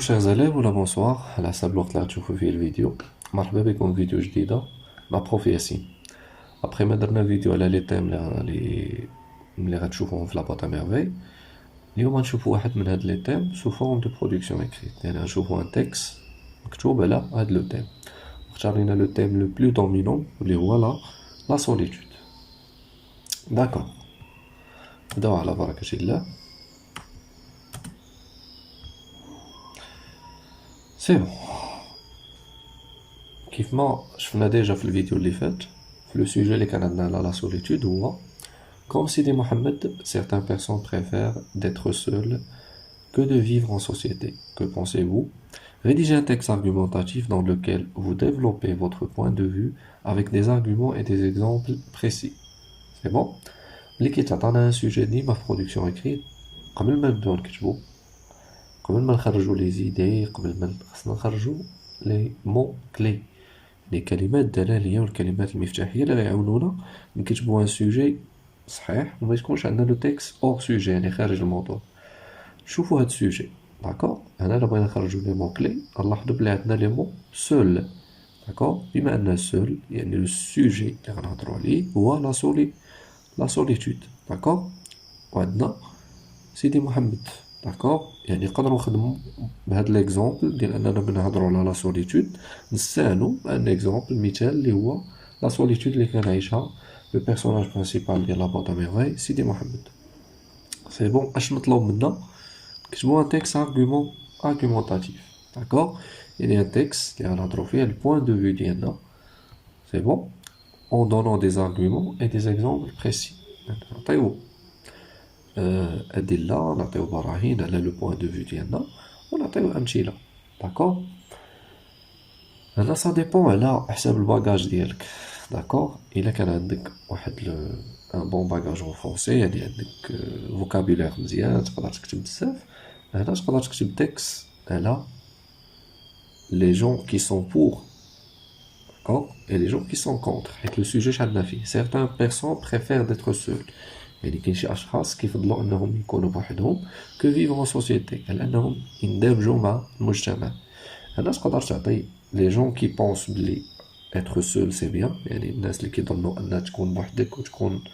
chers élèves, bonsoir. على حسب الوقت اللي غتشوفوا فيه الفيديو. مرحبا بكم في فيديو جديدة مع بروف ياسين. ابخي ما درنا فيديو على لي تيم اللي غتشوفوهم في لاباط ميرفي. اليوم غنشوفوا واحد من هاد لي تيم سو فورم دو برودكسيون اكريت، يعني غنشوفوا ان تكست مكتوب على هاد لو تيم. اختارينا لو تيم لو بلو دومينون اللي هو لا سوليتود. داكور، نبداو على بركة الله. سي بون، كيف ما شفنا ديجا في الفيديو اللي فات في لو سوجي اللي كان عندنا على لا سوليتود هو comme Sidi Mohamed, certaines personnes préfèrent d'être seules que de vivre en société. Que pensez-vous? Rédigez un texte argumentatif dans lequel vous développez votre point de vue avec des arguments et des exemples précis. C'est bon? L'équipe a un sujet ni ma production écrite. قبل ما نبداو نكتبو، قبل ما نخرجو les idées، قبل ما خصنا نخرجو les mots clés، les كلمات الدلالية والكلمات المفتاحية اللي غيعاونونا نكتبو ان سوجي صحيح وما يكونش عندنا لو تكست اور سوجي، يعني خارج الموضوع. شوفوا هاد السوجي، داكور. هنا الا بغينا نخرجو لي مو كلي نلاحظوا بلي عندنا لي مو سول، داكور. بما ان سول يعني لو سوجي اللي غنهضروا عليه هو لا سوليتود، داكور. وعندنا سيدي محمد، داكور. يعني نقدروا نخدموا بهاد ليكزامبل ديال اننا بنهضروا على لا سوليتود، نستعانوا بان اكزامبل مثال اللي هو لا سوليتود اللي كان عايشها لو بيرسوناج برينسيبال ديال لاباط ميرفي سيدي محمد. سي بون، اش مطلوب منا؟ نكتبو ان تكست argumentatif، داكور. يعني ان تكست اللي غنهضروا فيه البوان دو فيو ديالنا، سي بون، en donnant des arguments et des exemples précis. نعطيو أدلة، نعطيو براهين على لو بوان دو فيو ديالنا ونعطيو أمثلة، داكور. هنا سا ديبون على حساب الباجاج ديالك، داكور. إلا كان عندك واحد ان بون باجاج اون فرونسي، يعني عندك فوكابولير مزيان تقدر تكتب بزاف، هنا تقدر تكتب تكست على لي جون كي سون بور، داكور، اي لي جون كي سون كونتر، حيت لو سوجي اش عندنا فيه certaines personnes préfèrent d'être seules، يعني كاين شي اشخاص كيفضلوا انهم يكونوا بوحدهم كو فيفر ان سوسيتي، على انهم يندمجوا مع المجتمع. هنا تقدر تعطي لي جون كي بونس بلي être seul سي بيان، يعني الناس اللي كيظنوا ان تكون بوحدك وتكون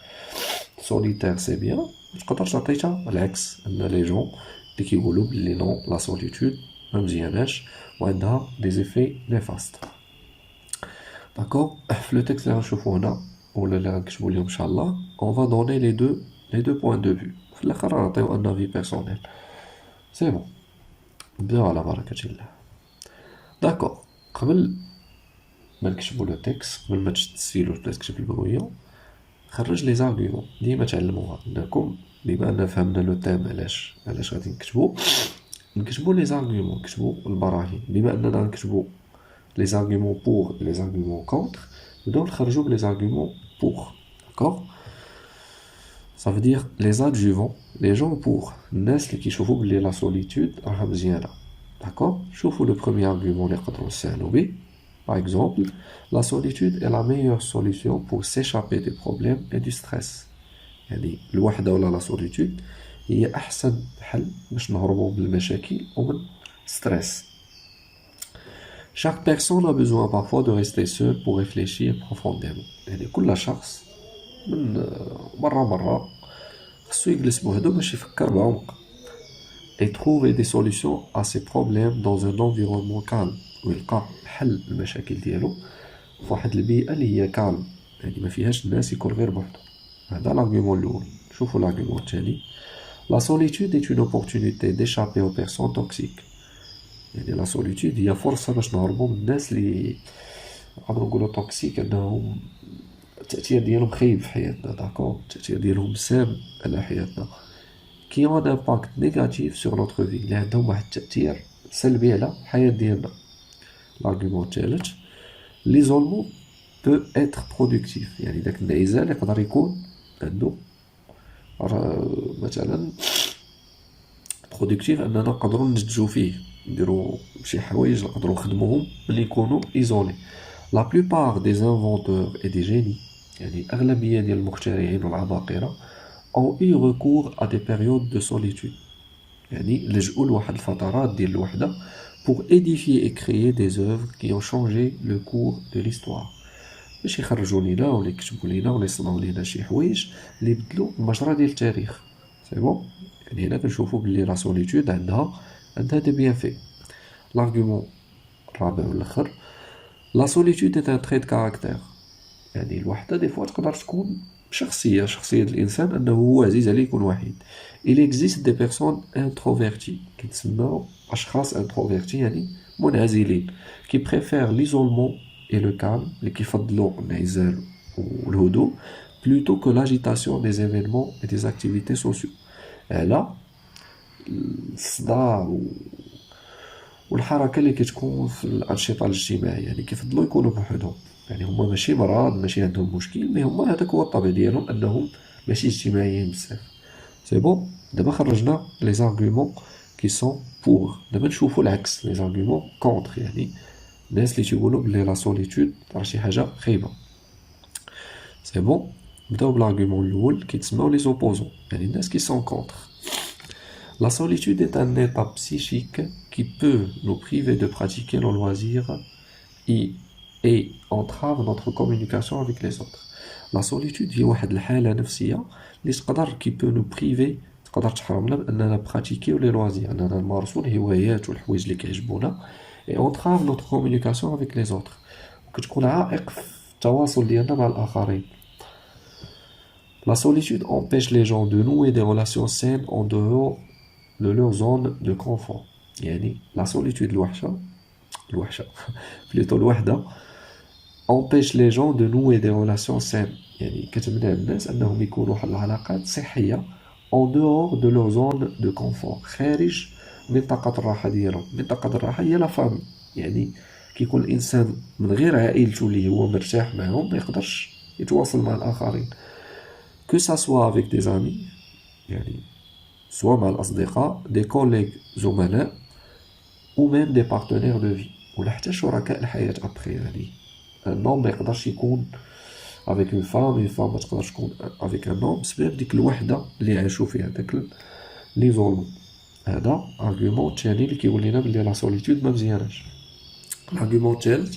سوليتير سي بيان. تقدر تعطي حتى العكس، ان لي جون اللي كيقولوا بلي نو لا سوليتود ما مزياناش وعندها دي زيفي نيفاست، داكور. في لو تكست اللي غنشوفو هنا ولا اللي غنكتبو اليوم ان شاء الله on va donner les deux points de vue. في الاخر غنعطيو ان افي بيرسونيل. سي بون، نبداو على بركة الله. داكور، قبل ما نكتبو لو تكست، قبل ما تشد السيلو ولا تكتب البرويون، خرج لي زارغيومون. ديما تعلموها انكم بما ان فهمنا لو تيم علاش غادي نكتبو لي زارغيومون، نكتبو البراهين. بما اننا نكتبو لي زارغيومون بور لي زارغيومون كونتر، نبداو نخرجو بلي زارغيومون بور، داكور. Ça veut dire les adjuvants, les gens pour الناس اللي كيشوفوا بلي لا سوليتود راها مزيانه، داكور. شوفوا لو بروميير argument اللي نقدروا نستعانوا به. Par exemple, la solitude est la meilleure solution pour s'échapper des problèmes et du stress. يعني الوحدة ولا la solitude هي أحسن حل باش نهربوا من المشاكل ومن ستريس. Chaque personne a besoin parfois de rester seul pour réfléchir profondément. يعني كل شخص من مرة خصو يجلس بوحدو باش يفكر بعمق. Et trouver des solutions à ses problèmes dans un environnement calme، ويلقى حل المشاكل ديالو فواحد البيئة اللي هي كالم، يعني ما فيهاش الناس يكون غير بوحدو. هذا l'argument الأول. شوفوا l'argument الثاني. La solitude est une opportunité d'échapper aux personnes toxiques. يعني la solitude هي فرصة باش نهربوا من الناس اللي نقدروا نقولوا توكسيك، انهم التأثير ديالهم خايب في حياتنا، داكور. التأثير ديالهم سام على حياتنا، qui ont un impact négatif sur notre vie، اللي عندهم واحد التأثير سلبي على الحياة ديالنا. l'argument الثالث. l'isolement peut être productif، يعني داك الانعزال يقدر يكون عنده مثلا productif، اننا نقدروا ننتجو فيه، نديرو شي حوايج نقدروا نخدموهم ملي يكونوا isolés. La plupart des inventeurs et des génies، يعني أغلبية ديال المخترعين والعباقرة ont eu recours à des périodes de solitude، يعني لجؤوا لواحد الفترات ديال الوحدة pour édifier et créer des œuvres qui ont changé le cours de l'histoire باش يخرجوا لينا ولا يكتبوا لينا ولا يصنعوا لينا شي حوايج اللي بدلوا المجرى ديال التاريخ سي بون يعني هنا كنشوفوا بلي لا سوليتود عندها دي بيان. L'argument الرابع والاخر لا سوليتود est un trait de caractère يعني الوحدة دي فوا تقدر تكون شخصية الإنسان أنه هو عزيز عليه يكون وحيد. Il existe des personnes introverties كيتسموا أشخاص introvertis يعني منعزلين qui préfèrent l'isolement et le calme اللي كيفضلوا الانعزال والهدوء plutôt que l'agitation des événements et des activités sociaux على الصداع والحركة اللي كتكون في الأنشطة الاجتماعية يعني كيفضلوا يكونوا بوحدهم يعني هما ماشي مرض ماشي عندهم مشكل مي هما هذاك هو الطبع ديالهم أنهم ماشي اجتماعيين بزاف. سي بون دابا خرجنا لي زارغومون كي سون بور دابا نشوفوا العكس لي زارغومون كونتر يعني الناس اللي تيقولوا بلي لا سوليتود راه شي حاجة خايبة. سي بون نبداو بالارغومون الأول كيتسماو لي زوبوزون يعني الناس كي سون كونتر. La solitude est un état psychique qui peut nous priver de pratiquer nos loisirs et entrave notre communication avec les autres. La solitude هي واحد الحالة نفسية اللي تقدر qui peut nous priver تقدر تحرمنا بأننا براتيكيو لي لوازير أننا نمارسو الهوايات والحوايج اللي كيعجبونا et entrave notre communication avec les autres وكتكون عائق في التواصل ديالنا مع الآخرين. La solitude empêche les gens de nouer des relations saines en dehors de leur zone de confort يعني la solitude الوحشة plutôt الوحدة empêche les gens de nouer des relations saines يعني كتمنع الناس أنهم يكونوا واحد العلاقات صحية en dehors de leur zone de confort خارج منطقة الراحة ديالهم. منطقة الراحة هي لا فامي يعني كيكون الإنسان من غير عائلته اللي هو مرتاح معهم ما يقدرش يتواصل مع الآخرين que ça soit avec des amis يعني سواء مع الأصدقاء دي كوليغ زملاء ou même des partenaires de vie ولا حتى شركاء الحياة أبخي يعني un homme ما يقدرش يكون avec une femme ما تقدرش تكون avec un homme بسبب ديك الوحدة اللي عاشوا فيها داك ليزولمون. هذا argument تاني اللي كيقول لنا بلي لا سوليتود ما مزياناش. L'argument الثالث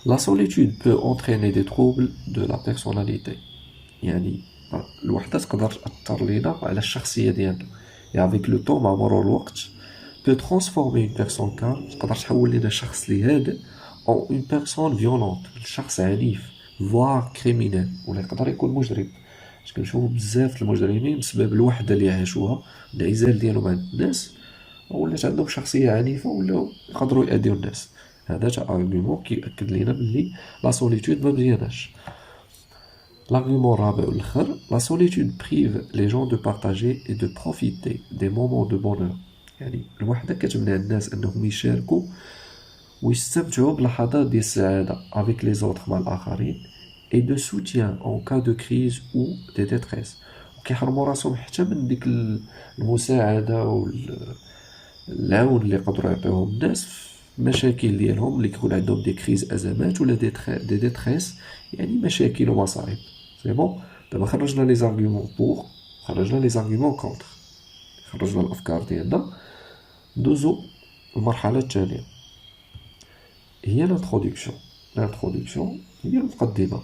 la solitude peut entraîner des troubles de la personnalité يعني الوحدة تقدر تأثر لينا على الشخصية ديالنا et avec le temps مع مرور الوقت peut transformer une personne calme تقدر تحول لنا شخص اللي هادئ en une personne violente شخص عنيف voire criminel ولا يقدر يكون مجرم. باش كنشوفوا بزاف المجرمين بسبب الوحدة اللي عاشوها الانعزال ديالهم عن الناس ولات عندهم شخصية عنيفة ولاو يقدروا يأذيو الناس. هذا تا argument كيأكد لينا بلي لا سوليتود ما مزياناش. L'argument الرابع والآخر la solitude prive les gens de partager et de profiter des moments de bonheur يعني الوحدة كتمنع الناس أنهم يشاركوا ويستمتعوا بلحظات ديال السعادة avec les autres مع الآخرين et de soutien en cas de crise ou de détresse وكيحرموا راسهم حتى من ديك المساعدة والعون اللي يقدروا يعطيوهم الناس في مشاكل ديالهم اللي كيكون عندهم دي كريز أزمات ولا دي ديتريس يعني مشاكل ومصاعب. سي بون دابا خرجنا لي زارغومون بور خرجنا لي زارغومون كونتر خرجنا الأفكار ديالنا. ندوزو المرحلة الثانية هي لانترودكسيون. لانترودكسيون هي المقدمة.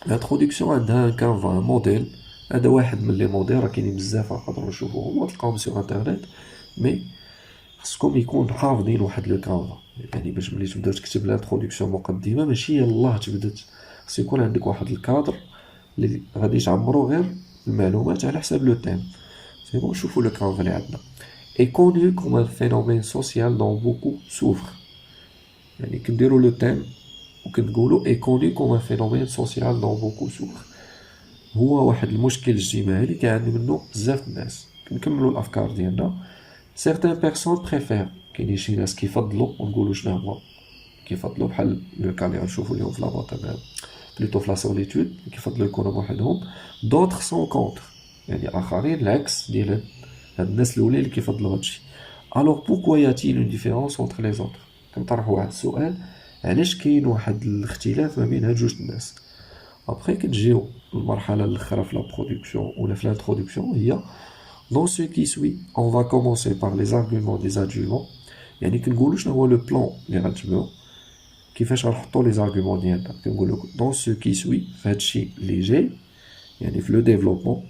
لانترودكسيون عندها كانفا موديل هذا واحد من لي موديل راه كاينين بزاف نقدروا نشوفوهم وتلقاوهم سور انترنت مي خصكم يكون حافظين واحد لو كانفا يعني باش ملي تبدا تكتب لانترودكسيون مقدمة ماشي يلاه تبدات خص يكون عندك واحد الكادر اللي غادي تعمرو غير المعلومات على حساب لو تيم. سي بون شوفوا لو كانفا اللي عندنا est connu comme un phénomène social dont beaucoup souffrent يعني كنديروا لو تيم وكنقولوا est connu comme un phénomène social dont beaucoup souffrent هو واحد المشكل اجتماعي اللي كيعاني منه بزاف الناس. كنكملوا الافكار ديالنا. certaines personnes préfèrent كاينين شي ناس كيفضلوا ونقولوا شنو هو كيفضلوا بحال لو كان اللي غنشوفوا اليوم في لاباطمه بلوتو في لا سوليتود كيفضلوا يكونوا بوحدهم. d'autres sont contre يعني اخرين العكس ديال هاد الناس الاولين اللي كيفضلوا هادشي. alors pourquoi y a-t-il une différence entre les autres كنطرحوا واحد السؤال علاش كاين واحد الاختلاف ما بين هاد جوج الناس. ابري كنجيو المرحله الاخرى في لا برودكسيون ولا في الانترودكسيون هي Dans ce qui suit, on va commencer par les arguments des adjuvants. يعني كنقولوا شنو هو لو بلان اللي غنتبعو كيفاش غنحطو لي زارغومون ديالنا. كنقولوا dans ce qui suit في هادشي اللي جاي يعني في لو ديفلوبمون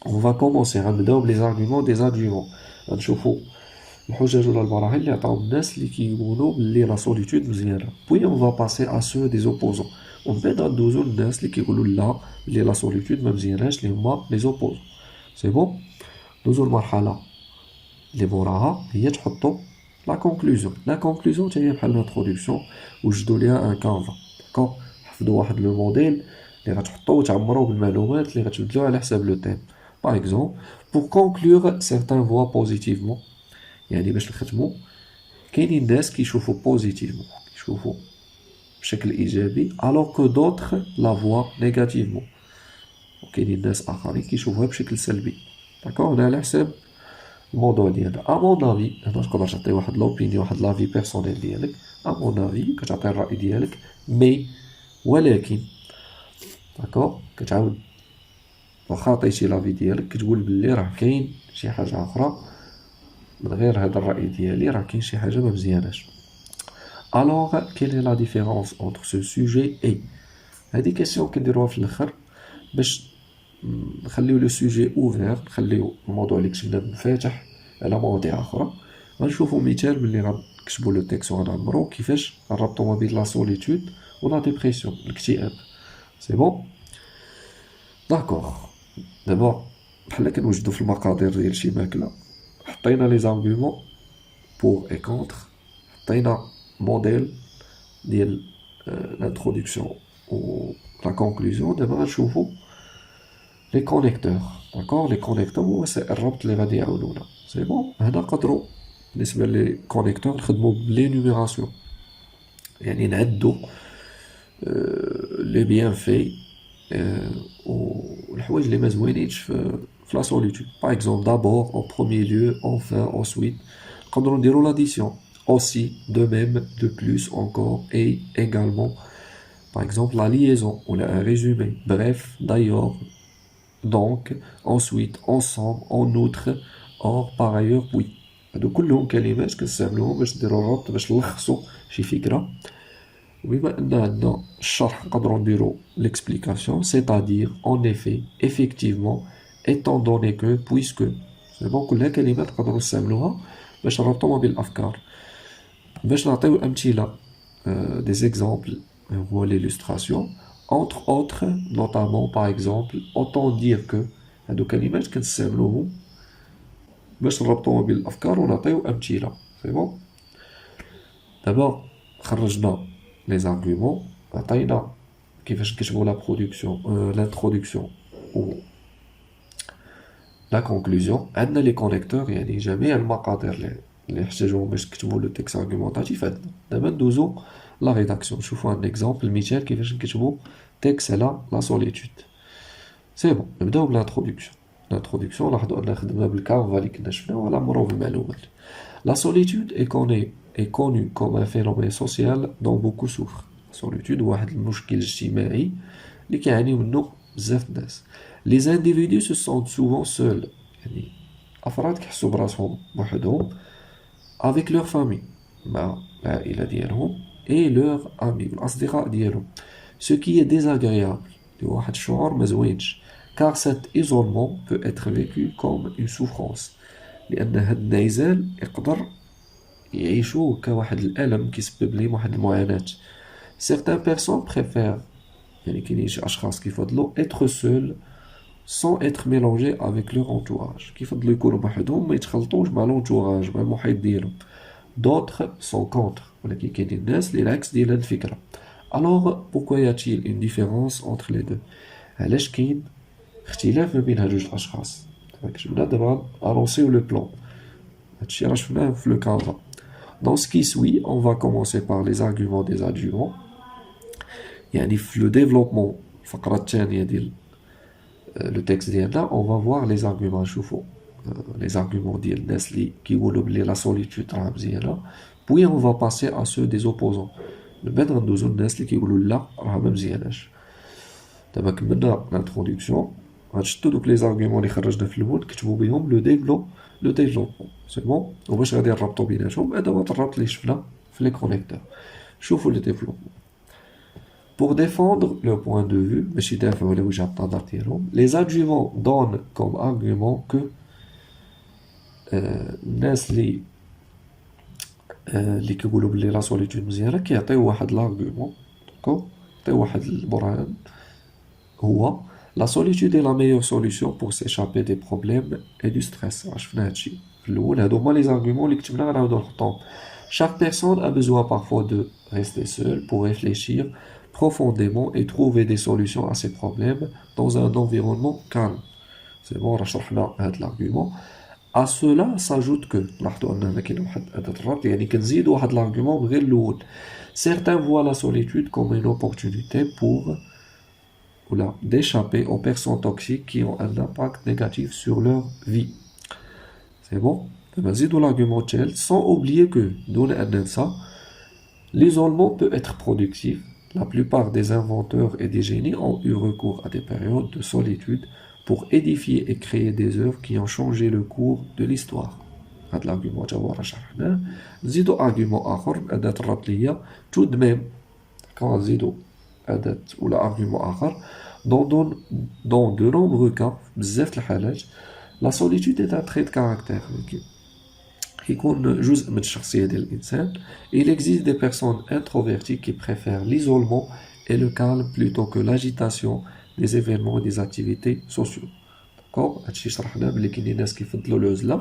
on va commencer غنبداو بلي زارغومون دي زادجومون. غنشوفو الحجج ولا البراهين اللي عطاو الناس اللي كيقولوا بلي لا سوليتود مزيانه. بوي on va passer à ceux des opposants. ومن بعد غندوزو للناس اللي كيقولوا لا بلي لا سوليتود ما مزياناش اللي هما لي زوبوزون. سي بون. دوزو المرحله اللي موراها هي تحطو لا كونكلوزيون. لا كونكلوزيون حتى هي بحال الانتروداكسيون وجدوا ليها ان كانفا. داكوغ حفظوا واحد لو موديل اللي غتحطوه وتعمروه بالمعلومات اللي غتبدلوها على حساب لو تيم. باغ اكزومبل pour conclure certains voient positivement يعني باش نختمو كاينين ناس كيشوفوا بوزيتيفمون كيشوفوا بشكل ايجابي alors que d'autres la voient négativement وكاينين ناس اخرين كيشوفوها بشكل سلبي. داكوغ هنا على حساب الموضوع ديالنا. ا مون افي هنا تقدر تعطي واحد لوبينيون واحد لافي بيرسونيل ديالك. ا مون افي كتعطي الراي ديالك مي ولكن داكوغ كتعاود واخا عطيتي لافي ديالك كتقول بلي راه كاين شي حاجه اخرى من غير هذا الراي ديالي راه كاين شي حاجه ما مزياناش. الوغ كيل هي لا ديفيرونس اونتر سو سوجي اي هادي كيسيون كنديروها في الاخر باش نخليو لو سوجي اوفير نخليو الموضوع اللي كتبنا منفتح على مواضيع اخرى. غنشوفو مثال ملي غنكتبو لو تيكست وغنعمرو كيفاش نربطو ما بين لا سوليتود و لا ديبرسيون الاكتئاب. سي بون. داكوغ دابا بحال كنوجدو في المقادير ديال شي ماكله حطينا لي زارغومون بور اي كونتر حطينا موديل ديال l'introduction ou la conclusion. دابا غنشوفو لي كونيكتور. داكوغ لي كونيكتور هو الربط اللي غادي يعاونونا. سي بون. هنا نقدروا بالنسبه لي كونيكتور نخدموا بلي نيميراسيون يعني نعدو لي بيان في والحوايج اللي ما زوينينش في لا سوليتود. باغ اكزومبل دابور اون بروميير ليو اونفان اونسويت نقدروا نديروا لاديسيون aussi de même de plus encore et également par exemple la liaison ou un résumé bref d'ailleurs donc ensuite ensemble en outre or par ailleurs oui. هادو كلهم كلمات كنستعملوهم باش نديرو الربط باش نلخصو شي فكره. وبما ان عندنا الشرح نقدروا نديرو l'explication c'est-à-dire en effet effectivement étant donné que puisque سي بون. كلها كلمات نقدروا نستعملوها باش نربطو ما بين الافكار. باش نعطيو امثله des exemples هو l'illustration entre autres notamment par exemple autant dire que هادو كلمات كنستعملوهم باش نربطو ما بين الافكار ونعطيو امثله. سي بون. دابا خرجنا لي زارغومون عطينا كيفاش نكتبوا لا برودكسيون لانترودكسيون و لا كونكلوزيون. عندنا لي كونيكتور يعني جميع المقادير اللي يحتاجوهم باش نكتبوا لو تيكست ارغومونطاتيف عندنا. دابا ندوزو لا ريداكسيون نشوفوا ان اكزامبل مثال كيفاش نكتبوا تيكست على لا سوليتود. سي بون. نبداو بالانترودكسيون. الانترودكسيون لاحظوا ان خدمنا بالكانفا اللي كنا شفناه ولا مرور بالمعلومات. La solitude est connue comme un phénomène social dont beaucoup souffrent. La solitude واحد المشكل اجتماعي اللي كيعانيو منه بزاف الناس. Les individus se sentent souvent seuls يعني أفراد كيحسوا براسهم بوحدهم avec leur famille مع العائلة ديالهم et leurs amis الأصدقاء ديالهم. Ce qui est désagréable اللي هو واحد الشعور مزوينش car cet isolement peut être vécu comme une souffrance لأن هاد الانعزال يقدر يعيشوه كواحد الألم كيسبب ليهم واحد المعاناة. certaines personnes préfèrent يعني كاينين شي أشخاص كيفضلوا être seuls sans être mélangés avec leur entourage كيفضلوا يكونوا بوحدهم ما يتخلطوش مع l'entourage مع المحيط ديالهم. d'autres sont contre ولكن كاينين الناس اللي العكس ديال هاد الفكرة. alors pourquoi y a-t-il une différence entre les deux علاش كاين اختلاف ما بين هاد جوج الأشخاص. كتبنا دابا ألونسيو لو بلان هادشي راه شفناه في لو كانفا. Dans ce qui suit, on va commencer par les arguments des adjuvants. يعني في le développement الفقرة الثانية ديال لو تيكست ديالنا on va voir les arguments. نشوفو les arguments ديال الناس اللي كيقولوا بلي لا سوليتود راه مزيانة. puis on va passer à ceux des opposants. من بعد غندوزو الناس اللي كيقولوا لا راه ما مزياناش. دابا كملنا l'introduction غتشدو دوك لي زارغيومون اللي خرجنا في الاول كتبوا بهم لو ديفلوبمون سي بون. وباش غادي نربطو بيناتهم ادوات الربط اللي شفنا في لي كونيكتور. شوفوا لو ديفلوبمون. Pour défendre le point de vue, ماشي يدافعوا على وجهة النظر ديالهم, les adjuvants donnent comme argument que الناس اللي كيقولوا بلي لا سوليتود مزيانه كيعطيو واحد لارغومون داكور, يعطيو واحد البرهان هو la solitude est la meilleure solution pour s'échapper des problèmes et du stress. شفنا هادشي في الاول, هادو هما لي زارغومون اللي كتبنا غنعاودو نحطوهم. Chaque personne a besoin parfois de rester seule pour réfléchir profondément et trouver des solutions à ses problèmes dans un environnement calme. C'est bon, راه شرحنا هاد l'argument. À cela s'ajoute que لاحظوا ان هنا كاين واحد أداة الربط, يعني كنزيدو واحد l'argument من غير الاول. Certains voient la solitude comme une opportunité pour d'échapper aux personnes toxiques qui ont un impact négatif sur leur vie. C'est bon? نزيدو l'argument تشيل sans oublier que دون أن ننسى l'isolement peut être productif. La plupart des inventeurs et des génies ont eu recours à des périodes de solitude pour édifier et créer des œuvres qui ont changé le cours de l'histoire. هاد l'argument تا هو راه شرحناه. نزيدو argument آخر بأداة الربط اللي هي tout de même. نزيدو أداة ولا argument آخر. Dans de nombreux cas, بزاف الحالات, la solitude est un trait de caractère. يكون جزء من الشخصية ديال الإنسان. Il existe des personnes introverties qui préfèrent l'isolement et le calme plutôt que l'agitation des événements et des activités sociaux. داكوغ, هادشي شرحنا بلي كاينين ناس كيفضلوا العزلة,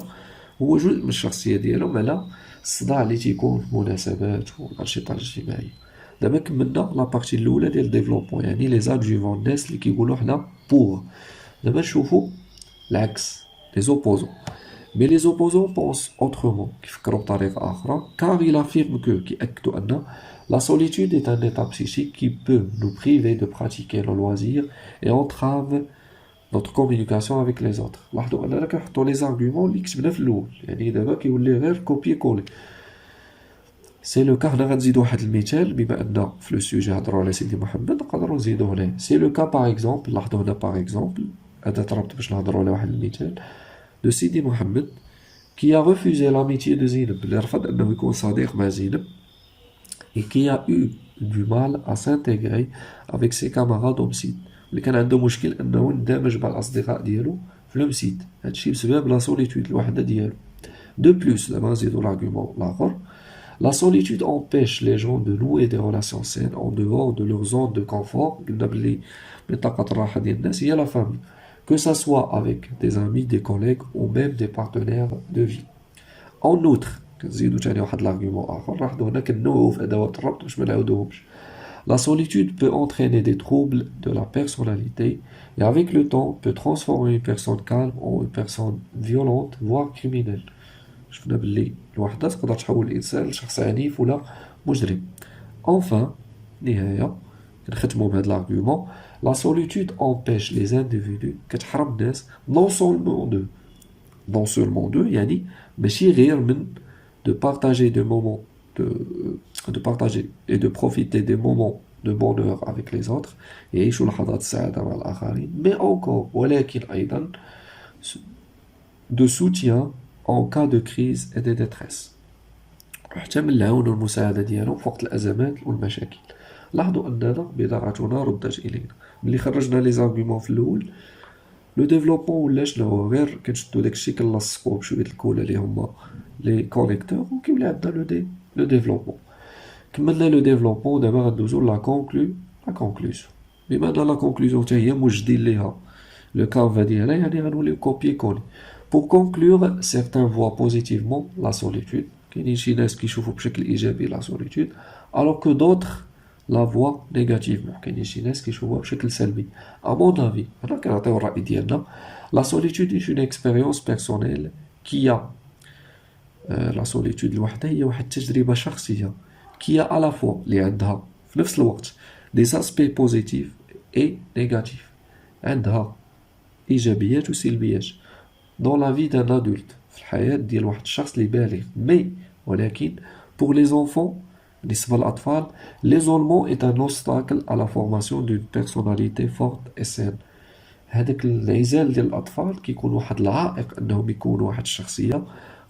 هو جزء من الشخصية ديالهم على الصداع اللي تيكون في المناسبات والأنشطة الاجتماعية. دابا كملنا لابارتي الأولى ديال الديفلوبمون, يعني لي زادجوفون, الناس اللي كيقولوا حنا بوغ. دابا نشوفوا العكس, لي زوبوزون. Mais les opposants pensent autrement, car ils affirment qui la solitude est un état psychique qui peut nous priver de pratiquer nos loisirs et entrave notre communication avec les autres. لاحظوا أننا كنحطوا les arguments اللي كتبنا في الأول, يعني دابا كيولي غير كوبي كولي. سي لو كا, هنا غنزيدو واحد المثال بما أن في لو سوجي هضروا على سيدي محمد, نقدروا نزيدو هنا. سي لو كا باغ اكزومبل, لاحظوا هنا باغ اكزومبل أداة ربط باش نهضروا على واحد المثال de Sidi Mohammed qui a refusé l'amitié de Zineb, et qui a eu du mal à s'intégrer avec ses camarades homicides. اللي كان عنده مشكل انه يندمج مع الاصدقاء ديالو في المسيد, هادشي بسبب لا سوليتود الوحده ديالو. دو بلوس, دابا نزيدو l'argument الاخر. La solitude empêche les gens de nouer des relations saines en dehors de leur zone de confort. قلنا بلي منطقه الراحه ديال الناس هي لا فامي, que ça soit avec des amis, des collègues ou même des partenaires de vie. En outre, كنزيدو تاني واحد l'argument آخر, لاحظوا هنا كنوعو في أدوات الربط باش منعاودوهمش. La solitude peut entraîner des troubles de la personnalité et avec le temps peut transformer une personne calme en une personne violente, voire criminelle. شفنا بلي الوحدة تقدر تحول الإنسان لشخص عنيف ولا مجرم. Enfin, نهاية, كنختمو بهاد l'argument. La solitude empêche les individus كتحرم الناس non seulement d'eux, يعني ماشي غير من de partager des moments de partager et de profiter des moments de bonheur avec les autres, يعيشوا لحظات السعادة مع الآخرين, mais encore ولكن أيضا de soutien en cas de crise et de détresse, حتى من العون والمساعدة ديالهم في وقت الأزمات والمشاكل. لاحظوا أننا بضاعتنا ردت إلينا. ملي خرجنا لي زارغومون في الأول, لو ديفلوبمون ولا شنو, غير كنشدو داكشي كنلصقوه بشوية الكولا اللي هما لي كونيكتور وكيولي عندنا لو ديفلوبمون. كملنا لو ديفلوبمون, دابا غندوزو لا كونكلوزيون. بما أن لا كونكلوزيون حتى هي موجدين ليها لو كانفا ديالها, يعني غنوليو كوبي كولي. Pour conclure, certains voient positivement la solitude. كاينين شي ناس كيشوفوا بشكل إيجابي la solitude, alors que d'autres la voient négativement. كاينين شي ناس كيشوفوها بشكل سلبي. À mon avis, أنا كنعطيو الرأي ديالنا, la solitude est une expérience personnelle qui a la solitude الوحدة هي واحد التجربة شخصية qui a à la fois اللي عندها في نفس الوقت des aspects positifs et négatifs. عندها إيجابيات وسلبيات dans la vie d'un adulte, في الحياة ديال واحد الشخص اللي بالغ. ولكن pour les enfants, بالنسبة للأطفال, l'isolement est un obstacle à la formation d'une personnalité forte et saine. هذاك الانعزال ديال الاطفال كيكون واحد العائق انهم يكونوا واحد الشخصيه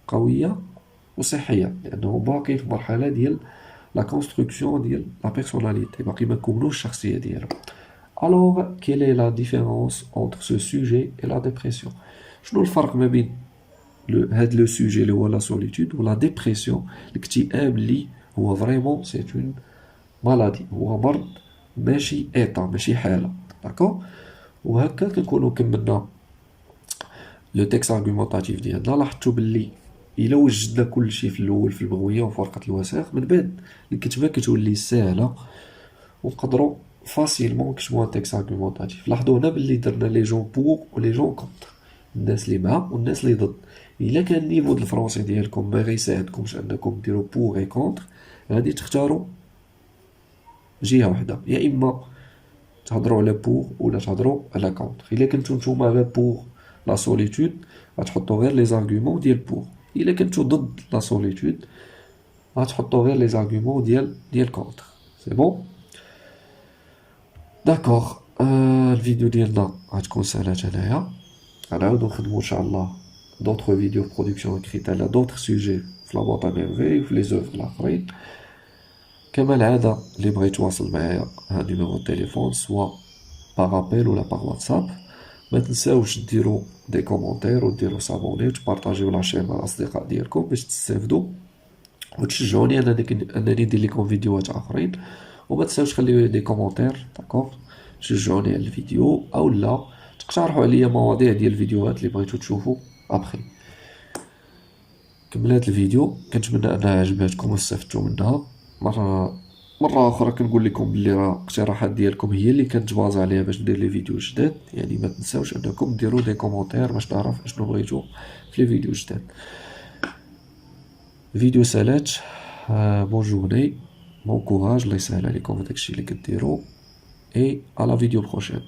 قويه وصحيه، لانه باقي في مرحله ديال لا كونستركسيون ديال لا بيرسوناليتي، باقي ما كونوش الشخصيه ديالهم. الوغ كيل اي لا ديفيرونس اونتر سو سوجي اي لا ديبرسيون؟ شنو الفرق ما بين هاد لو سوجي اللي هو لا سوليتود ولا ديبرسيون، الاكتئاب اللي هو فريمون سي اون مالادي، هو مرض ماشي ايطا، ماشي حاله. داكور. وهكا كنكونو كملنا لو تيكست ارغومونطاتيف ديالنا. لاحظتوا باللي الا وجدنا كلشي في الاول في البغويه وفي ورقه الوثائق، من بعد الكتابه كتولي ساهله ونقدروا فاسيلمون نكتبوا ان تيكست ارغومونطاتيف. لاحظوا هنا باللي درنا لي جون بور ولي جون كونتر، الناس اللي مع والناس اللي ضد. الا كان النيفو د الفرونسي ديالكم ما غيساعدكمش انكم ديروا بور اي كونتر، غادي تختاروا جهه واحده، يا اما تهضروا على بور ولا تهضروا على كونتر. الا كنتو نتوما غير بور لا سوليتود غتحطوا غير لي زارغومون ديال بور، الا كنتو ضد لا سوليتود غتحطوا غير لي زارغومون ديال كونتر. سي بون. داكوغ. الفيديو ديالنا غتكون سالات هنايا، غنعاودو نخدمو ان شاء الله دوطخ فيديو في برودكسيون اكريت على دوطخ سوجي في لا بوط ا ميرفي وفي لي زوفر الاخرين. كما العادة اللي بغى يتواصل معايا ها نيميرو التليفون سوا باغ ابيل ولا باغ واتساب. ما تنساوش ديروا دي كومونتير وديروا سابوني وتبارطاجيو لاشين مع الاصدقاء ديالكم باش تستافدوا وتشجعوني انني ندير لكم فيديوهات اخرين. وما تنساوش خليو دي كومونتير. داكوغ. تشجعوني على الفيديو او لا تقترحوا عليا مواضيع ديال الفيديوهات اللي بغيتو تشوفوا ابخي. كملت الفيديو، كنتمنى انها عجبتكم واستفدتوا منها. مرة أخرى كنقول لكم بلي راه الاقتراحات ديالكم هي اللي كنتبازا عليها باش ندير لي فيديو جداد، يعني ما تنساوش انكم ديروا دي كومونتير باش نعرف اشنو بغيتو في لي فيديو جداد. فيديو سالات. بون جورني، بون كوراج، الله يسهل عليكم في داكشي اللي كديروا، اي على فيديو بروشين.